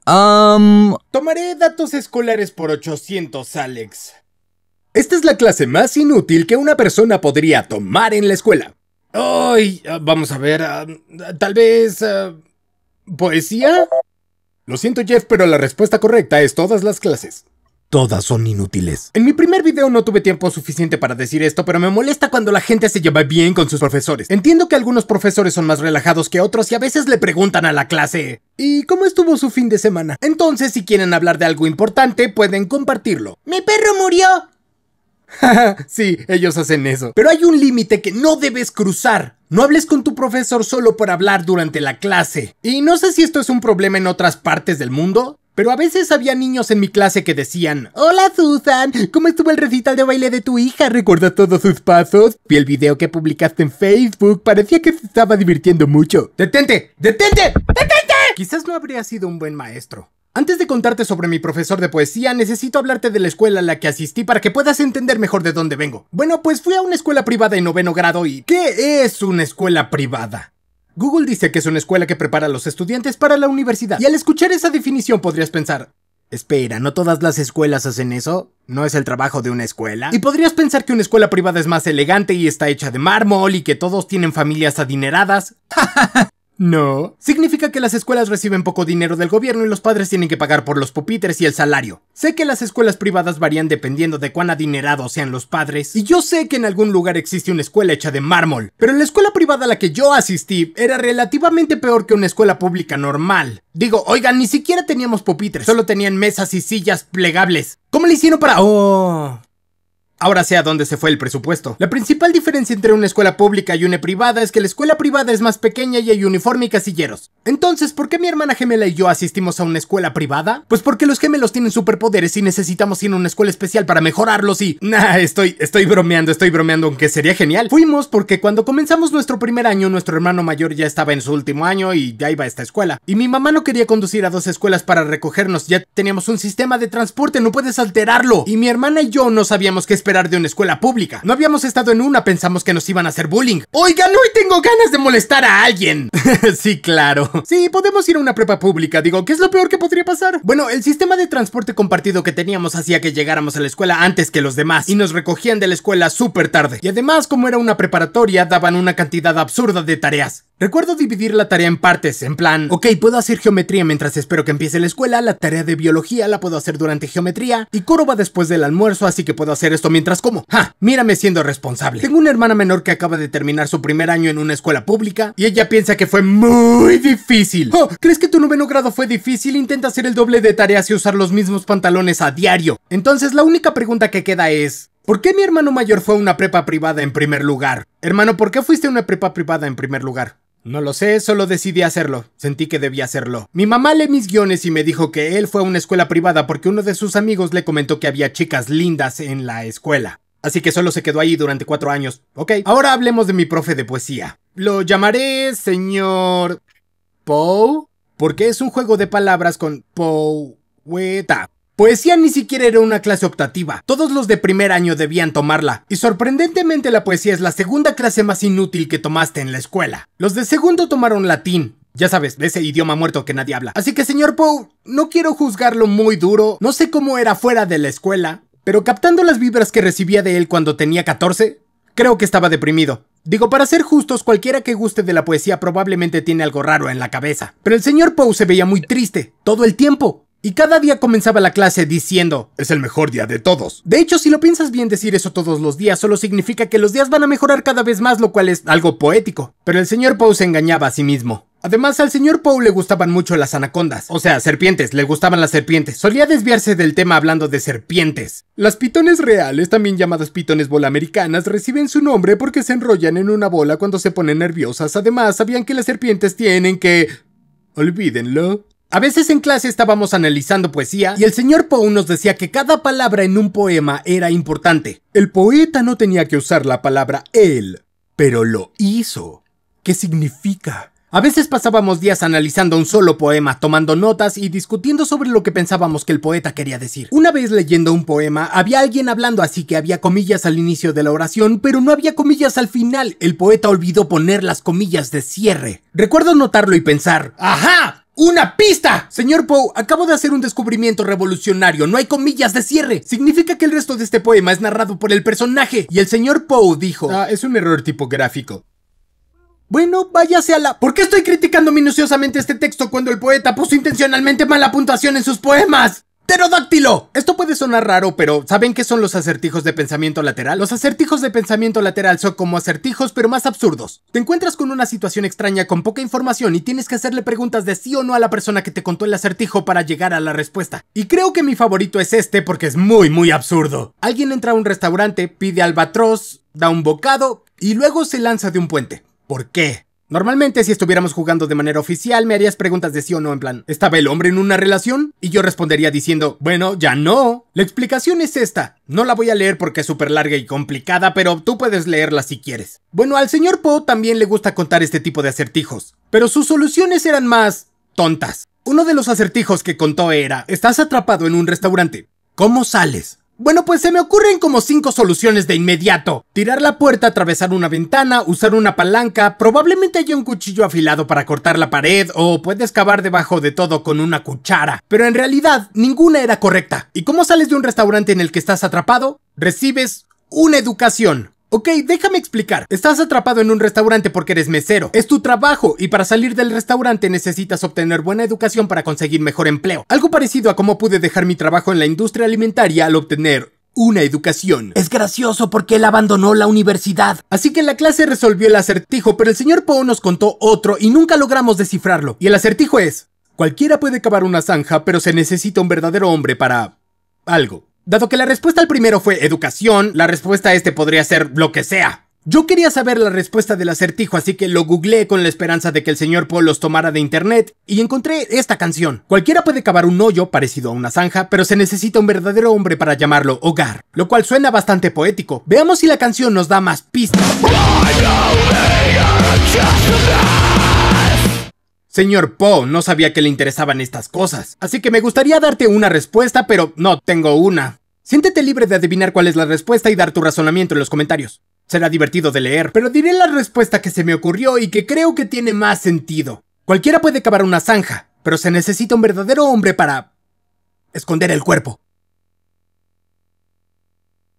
Tomaré datos escolares por 800, Alex. Esta es la clase más inútil que una persona podría tomar en la escuela. Ay, vamos a ver, tal vez... ¿poesía? Lo siento, Jeff, pero la respuesta correcta es todas las clases. Todas son inútiles. En mi primer video no tuve tiempo suficiente para decir esto, pero me molesta cuando la gente se lleva bien con sus profesores. Entiendo que algunos profesores son más relajados que otros y a veces le preguntan a la clase ¿y cómo estuvo su fin de semana? Entonces, si quieren hablar de algo importante, pueden compartirlo. ¡Mi perro murió! Sí, ellos hacen eso. Pero hay un límite que no debes cruzar. No hables con tu profesor solo por hablar durante la clase. Y no sé si esto es un problema en otras partes del mundo, pero a veces había niños en mi clase que decían: hola Susan, ¿cómo estuvo el recital de baile de tu hija? ¿Recuerda todos sus pasos? Vi el video que publicaste en Facebook, parecía que se estaba divirtiendo mucho. ¡Detente! ¡Detente! ¡Detente! Quizás no habría sido un buen maestro. Antes de contarte sobre mi profesor de poesía, necesito hablarte de la escuela a la que asistí para que puedas entender mejor de dónde vengo. Bueno, pues fui a una escuela privada en 9º grado y... ¿qué es una escuela privada? Google dice que es una escuela que prepara a los estudiantes para la universidad. Y al escuchar esa definición podrías pensar: espera, ¿no todas las escuelas hacen eso? ¿No es el trabajo de una escuela? Y podrías pensar que una escuela privada es más elegante y está hecha de mármol y que todos tienen familias adineradas. No. Significa que las escuelas reciben poco dinero del gobierno y los padres tienen que pagar por los pupitres y el salario. Sé que las escuelas privadas varían dependiendo de cuán adinerados sean los padres, y yo sé que en algún lugar existe una escuela hecha de mármol, pero la escuela privada a la que yo asistí era relativamente peor que una escuela pública normal. Digo, oigan, ni siquiera teníamos pupitres, solo tenían mesas y sillas plegables. ¿Cómo le hicieron para...? Ahora sé a dónde se fue el presupuesto. La principal diferencia entre una escuela pública y una privada es que la escuela privada es más pequeña y hay uniforme y casilleros. Entonces, ¿por qué mi hermana gemela y yo asistimos a una escuela privada? Pues porque los gemelos tienen superpoderes y necesitamos ir a una escuela especial para mejorarlos y... estoy bromeando, aunque sería genial. Fuimos porque cuando comenzamos nuestro primer año, nuestro hermano mayor ya estaba en su último año y ya iba a esta escuela. Y mi mamá no quería conducir a 2 escuelas para recogernos, ya teníamos un sistema de transporte, no puedes alterarlo. Y mi hermana y yo no sabíamos qué esperar de una escuela pública. No habíamos estado en una, pensamos que nos iban a hacer bullying. Oigan, hoy tengo ganas de molestar a alguien. Sí, claro. Sí, podemos ir a una prepa pública, digo, ¿qué es lo peor que podría pasar? Bueno, el sistema de transporte compartido que teníamos hacía que llegáramos a la escuela antes que los demás y nos recogían de la escuela súper tarde. Y además, como era una preparatoria, daban una cantidad absurda de tareas. Recuerdo dividir la tarea en partes, en plan, ok, puedo hacer geometría mientras espero que empiece la escuela, la tarea de biología la puedo hacer durante geometría, y coro va después del almuerzo, así que puedo hacer esto mientras como. Mírame siendo responsable. Tengo una hermana menor que acaba de terminar su primer año en una escuela pública, y ella piensa que fue muy difícil. ¿Crees que tu 9º grado fue difícil? Intenta hacer el doble de tareas y usar los mismos pantalones a diario. Entonces la única pregunta que queda es... ¿por qué mi hermano mayor fue a una prepa privada en primer lugar? Hermano, ¿por qué fuiste a una prepa privada en primer lugar? No lo sé, solo decidí hacerlo. Sentí que debía hacerlo. Mi mamá lee mis guiones y me dijo que él fue a una escuela privada porque uno de sus amigos le comentó que había chicas lindas en la escuela. Así que solo se quedó ahí durante 4 años. Ok, ahora hablemos de mi profe de poesía. Lo llamaré señor... Poe, porque es un juego de palabras con poeta. Poesía ni siquiera era una clase optativa. Todos los de primer año debían tomarla. Y sorprendentemente la poesía es la segunda clase más inútil que tomaste en la escuela. Los de segundo tomaron latín. Ya sabes, ese idioma muerto que nadie habla. Así que señor Poe, no quiero juzgarlo muy duro. No sé cómo era fuera de la escuela, pero captando las vibras que recibía de él cuando tenía 14, creo que estaba deprimido. Digo, para ser justos, cualquiera que guste de la poesía probablemente tiene algo raro en la cabeza. Pero el señor Poe se veía muy triste, todo el tiempo. Y cada día comenzaba la clase diciendo: es el mejor día de todos. De hecho, si lo piensas bien, decir eso todos los días solo significa que los días van a mejorar cada vez más, lo cual es algo poético. Pero el señor Poe se engañaba a sí mismo. Además, al señor Poe le gustaban mucho las anacondas. O sea, serpientes, le gustaban las serpientes. Solía desviarse del tema hablando de serpientes. Las pitones reales, también llamadas pitones bola americanas, reciben su nombre porque se enrollan en una bola cuando se ponen nerviosas. Además, sabían que las serpientes tienen que... olvídenlo. A veces en clase estábamos analizando poesía y el señor Poe nos decía que cada palabra en un poema era importante. El poeta no tenía que usar la palabra él, pero lo hizo. ¿Qué significa? A veces pasábamos días analizando un solo poema, tomando notas y discutiendo sobre lo que pensábamos que el poeta quería decir. Una vez leyendo un poema, había alguien hablando, así que había comillas al inicio de la oración, pero no había comillas al final. El poeta olvidó poner las comillas de cierre. Recuerdo notarlo y pensar: ¡ajá! ¡Una pista! Señor Poe, acabo de hacer un descubrimiento revolucionario. No hay comillas de cierre. Significa que el resto de este poema es narrado por el personaje. Y el señor Poe dijo... es un error tipográfico. Bueno, váyase a la... ¿Por qué estoy criticando minuciosamente este texto cuando el poeta puso intencionalmente mala puntuación en sus poemas? ¡Pterodáctilo! Esto puede sonar raro, pero ¿saben qué son los acertijos de pensamiento lateral? Los acertijos de pensamiento lateral son como acertijos, pero más absurdos. Te encuentras con una situación extraña con poca información y tienes que hacerle preguntas de sí o no a la persona que te contó el acertijo para llegar a la respuesta. Y creo que mi favorito es este porque es muy absurdo. Alguien entra a un restaurante, pide albatros, da un bocado y luego se lanza de un puente. ¿Por qué? Normalmente, si estuviéramos jugando de manera oficial, me harías preguntas de sí o no, en plan, ¿estaba el hombre en una relación? Y yo respondería diciendo, bueno, ya no. La explicación es esta. No la voy a leer porque es súper larga y complicada, pero tú puedes leerla si quieres. Bueno, al señor Poe también le gusta contar este tipo de acertijos, pero sus soluciones eran más tontas. Uno de los acertijos que contó era, estás atrapado en un restaurante. ¿Cómo sales? Bueno, pues se me ocurren como 5 soluciones de inmediato. Tirar la puerta, atravesar una ventana, usar una palanca, probablemente haya un cuchillo afilado para cortar la pared, o puedes cavar debajo de todo con una cuchara. Pero en realidad, ninguna era correcta. ¿Y cómo sales de un restaurante en el que estás atrapado? Recibes una educación. Ok, déjame explicar. Estás atrapado en un restaurante porque eres mesero. Es tu trabajo y para salir del restaurante necesitas obtener buena educación para conseguir mejor empleo. Algo parecido a cómo pude dejar mi trabajo en la industria alimentaria al obtener una educación. Es gracioso porque él abandonó la universidad. Así que la clase resolvió el acertijo, pero el señor Poe nos contó otro y nunca logramos descifrarlo. Y el acertijo es: cualquiera puede cavar una zanja, pero se necesita un verdadero hombre para... algo. Dado que la respuesta al primero fue educación, la respuesta a este podría ser lo que sea. Yo quería saber la respuesta del acertijo, así que lo googleé con la esperanza de que el señor Poe los tomara de internet y encontré esta canción. Cualquiera puede cavar un hoyo parecido a una zanja, pero se necesita un verdadero hombre para llamarlo hogar, lo cual suena bastante poético. Veamos si la canción nos da más pistas. Señor Poe, no sabía que le interesaban estas cosas, así que me gustaría darte una respuesta, pero no tengo una. Siéntete libre de adivinar cuál es la respuesta y dar tu razonamiento en los comentarios. Será divertido de leer, pero diré la respuesta que se me ocurrió y que creo que tiene más sentido. Cualquiera puede cavar una zanja, pero se necesita un verdadero hombre para... esconder el cuerpo.